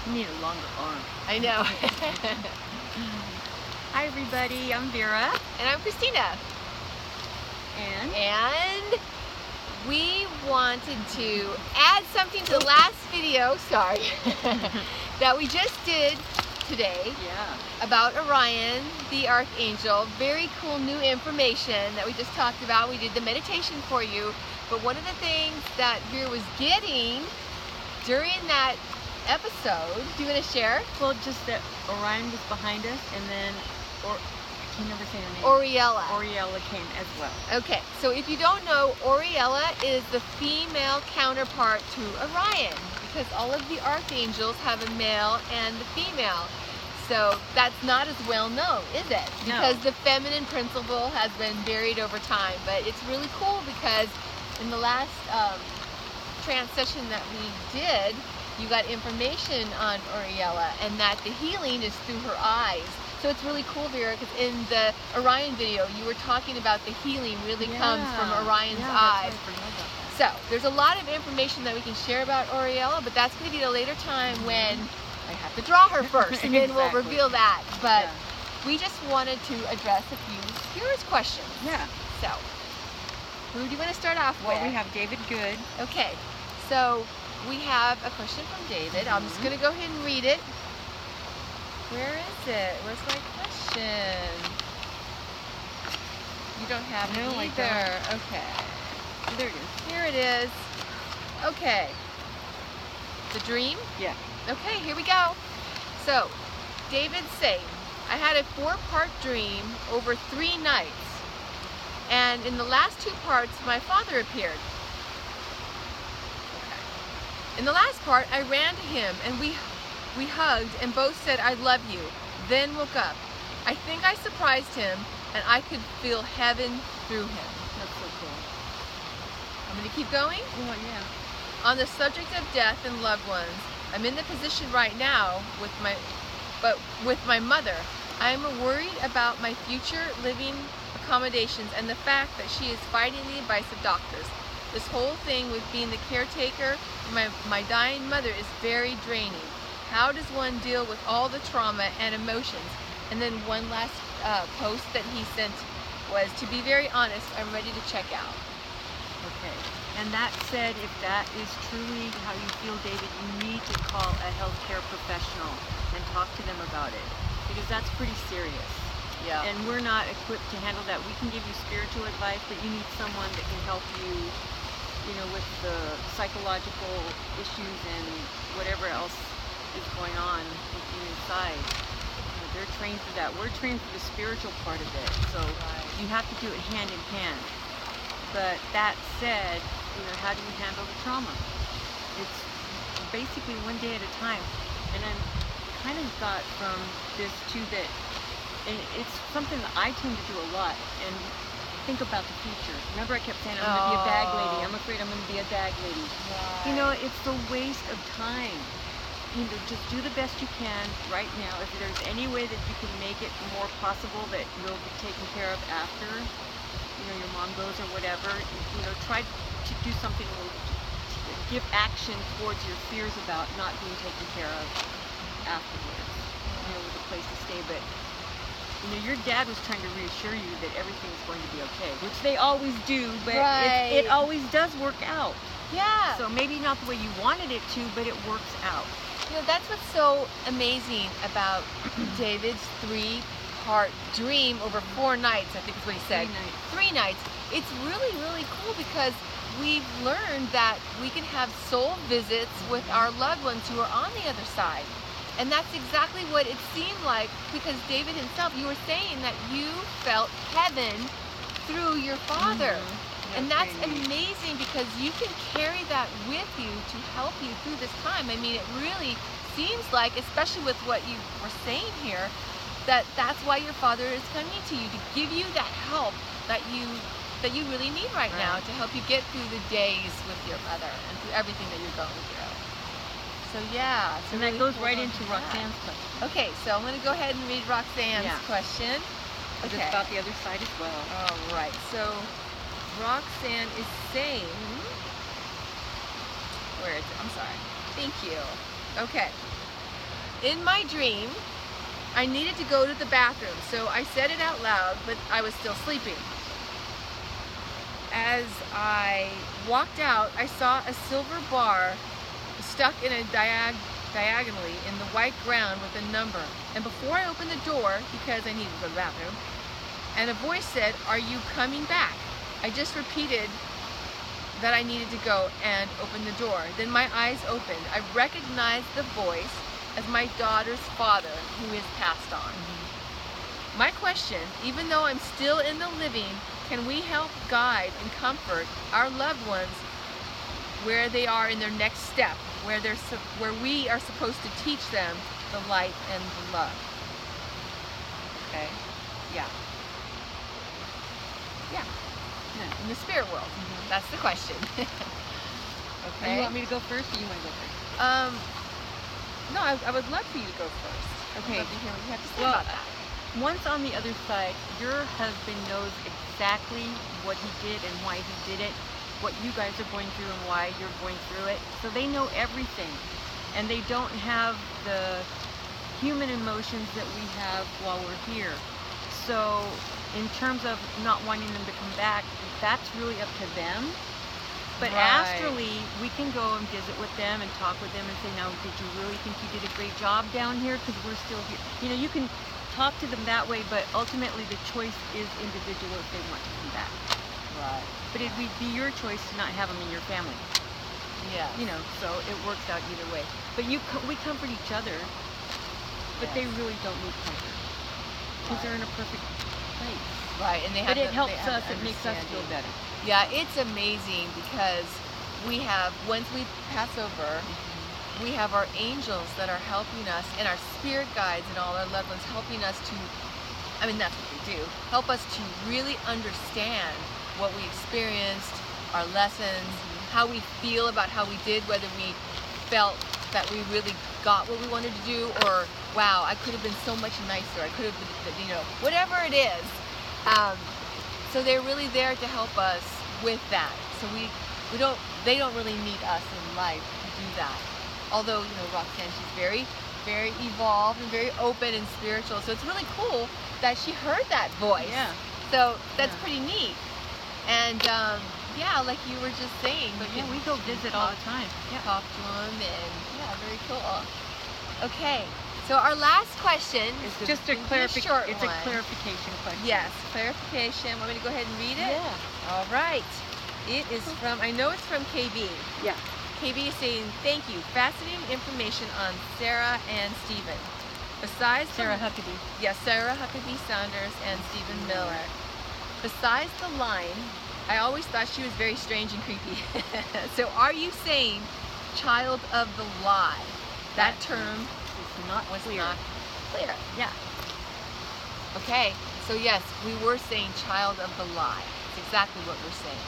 You need a longer arm. I know. Hi everybody, I'm Vera. And I'm Christina. And we wanted to add something to the last video, sorry, that we just did today. Yeah. About Orion, the Archangel. Very cool new information that we just talked about. We did the meditation for you. But one of the things that Vera was getting during that episode, do you want to share? Well, just that Orion was behind us, and then, I can never say her name. Oriella came as well. Okay, so if you don't know, Oriella is the female counterpart to Orion, because all of the archangels have a male and a female. So that's not as well known, is it? Because the feminine principle has been buried over time. But it's really cool because in the last trance session that we did, you got information on Oriella, and that the healing is through her eyes. So it's really cool, Vera, because in the Orion video, you were talking about the healing really comes from Orion's eyes. So there's a lot of information that we can share about Oriella, but that's going to be at a later time when I have to draw her first, and then we'll reveal that. But we just wanted to address a few curious questions. Yeah. So, who do you want to start off with? Well, we have David Good. Okay, so we have a question from David. I'm just going to go ahead and read it. Where is it? Where's my question? You don't have it either. Okay. There it is. Here it is. Okay. The dream? Yeah. Okay, here we go. So, David's saying, I had a 4-part dream over 3 nights. And in the last 2 parts, my father appeared. Okay. In the last part, I ran to him and we hugged and both said, I love you. Then woke up. I think I surprised him and I could feel heaven through him. That's so cool. I'm going to keep going? Well, yeah. On the subject of death and loved ones, I'm in the position right now with my mother. I am worried about my future living accommodations and the fact that she is fighting the advice of doctors. This whole thing with being the caretaker for my dying mother is very draining. How does one deal with all the trauma and emotions? And then one last post that he sent was, to be very honest, I'm ready to check out. Okay. And that said, if that is truly how you feel, David, you need to call a healthcare professional and talk to them about it, because that's pretty serious. Yeah. And we're not equipped to handle that. We can give you spiritual advice, but you need someone that can help you, with the psychological issues and whatever else is going on with you inside. They're trained for that. We're trained for the spiritual part of it. So you have to do it hand in hand. But that said, how do you handle the trauma? It's basically one day at a time. And I'm kind of got from this too that, and it's something that I tend to do a lot, and think about the future. Remember I kept saying I'm going to be a bag lady. I'm afraid I'm going to be a bag lady. Right. It's a waste of time. Just do the best you can right now. If there's any way that you can make it more possible that you'll be taken care of after, your mom goes or whatever, try to do something to give action towards your fears about not being taken care of afterwards, with a place to stay. But, your dad was trying to reassure you that everything's going to be okay, which they always do, but it always does work out. Yeah. So maybe not the way you wanted it to, but it works out. That's what's so amazing about David's 3-part dream over 4 nights, I think is what he said. 3 nights. It's really, really cool because we've learned that we can have soul visits with our loved ones who are on the other side. And that's exactly what it seemed like, because David himself, you were saying that you felt heaven through your father. And that's amazing because you can carry that with you to help you through this time. I mean, it really seems like, especially with what you were saying here, that's why your father is coming to you, to give you that help that you really need right now to help you get through the days with your mother and through everything that you're going through. So yeah. And that goes right into Roxanne's question. Okay, so I'm going to go ahead and read Roxanne's question. Okay. It's about the other side as well. All right. So Roxanne is saying, where is it? I'm sorry. Thank you. Okay. in my dream, I needed to go to the bathroom, so I said it out loud, but I was still sleeping. As I walked out, I saw a silver bar stuck in a diagonally in the white ground with a number. And before I opened the door, because I needed to go to the bathroom, and a voice said, "Are you coming back?" I just repeated that I needed to go and open the door. Then my eyes opened. I recognized the voice as my daughter's father, who is passed on. My question, even though I'm still in the living, can we help guide and comfort our loved ones where they are in their next step, where we are supposed to teach them the light and the love? Okay, yeah. Yeah, in the spirit world. That's the question. Okay. You want me to go first, or you want to go first? No, I would love for you to go first. Okay. I'd love to hear what you have to say Well, about that. Once on the other side, your husband knows exactly what he did and why he did it, what you guys are going through and why you're going through it. So they know everything. And they don't have the human emotions that we have while we're here. So in terms of not wanting them to come back, that's really up to them. But Right. astrally, we can go and visit with them and talk with them and say, "Now, did you really think you did a great job down here? Because we're still here." You know, you can talk to them that way, but ultimately the choice is individual if they want to come back. Right. But it would be your choice to not have them in your family. Yeah. You know, so it works out either way. But we comfort each other, but Yes. they really don't need comfort because they're in a perfect place. Right, and they have But it helps they have us, the it makes us feel understanding. better. Yeah, it's amazing because we have, once we pass over, we have our angels that are helping us, and our spirit guides and all our loved ones helping us to, I mean, that's what they do, help us to really understand what we experienced, our lessons, how we feel about how we did, whether we felt that we really got what we wanted to do, or wow, I could have been so much nicer, I could have been, you know, whatever it is. So they're really there to help us with that. So they don't really need us in life to do that. Although, you know, Roxanne, she's very, very evolved and very open and spiritual. So it's really cool that she heard that voice. Yeah. So that's pretty neat. And yeah, like you were just saying. But you yeah, can- we go you can visit all the time. Yeah. talk to them, and yeah, very cool. Okay, so our last question It's is just a short It's one. a clarification question. Yes, clarification. Want me to go ahead and read it? Yeah. All right. It is from, I know it's from KB. Yeah. KB is saying, "Thank you. Fascinating information on Sarah and Stephen. Besides Sarah Huckabee. Yes, Sarah Huckabee Saunders and Stephen Miller. Besides the line, I always thought she was very strange and creepy. So are you saying child of the lie? That term It's not was clear. not clear. Yeah. Okay, so yes, we were saying child of the lie. It's exactly what we're saying.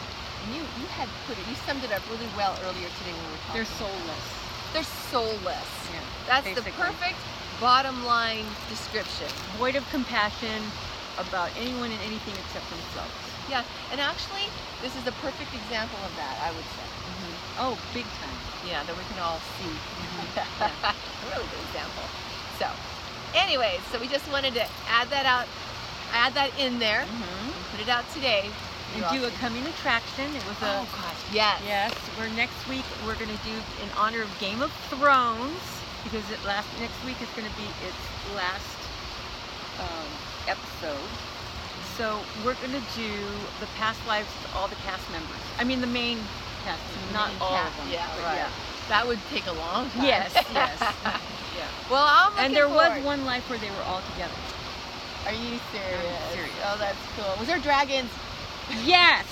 And you had put it, you summed it up really well earlier today when we were talking. They're soulless. They're soulless. Yeah. That's basically. the perfect bottom line description. Void of compassion about anyone and anything except themselves. Yeah, and actually, this is a perfect example of that, I would say. Oh, big time. Yeah, that we can all see. Yeah. A really good example. So, anyways, so we just wanted to add that in there, and put it out today. And do a coming attraction. It was a Oh gosh, yes. yes. We're next week. We're going to do in honor of Game of Thrones because next week is going to be its last episode. So we're going to do the past lives of all the cast members. I mean the main cast, not Main all cast, of them. Yeah, but right. That would take a long time. Yes, yes. Yeah. Well, I'm looking And there was forward. one life where they were all together. Are you serious? I'm serious. Oh, that's cool. Was there dragons? Yes.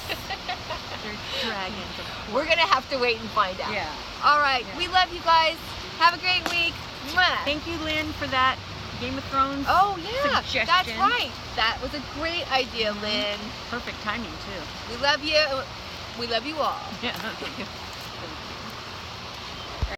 They're dragons. We're gonna have to wait and find out. Yeah. All right. Yeah. We love you guys. Have a great week. Mwah. Thank you, Lynn, for that Game of Thrones. Oh yeah, Suggestion. that's right. That was a great idea, Lynn. Perfect timing too. We love you. We love you all. Yeah.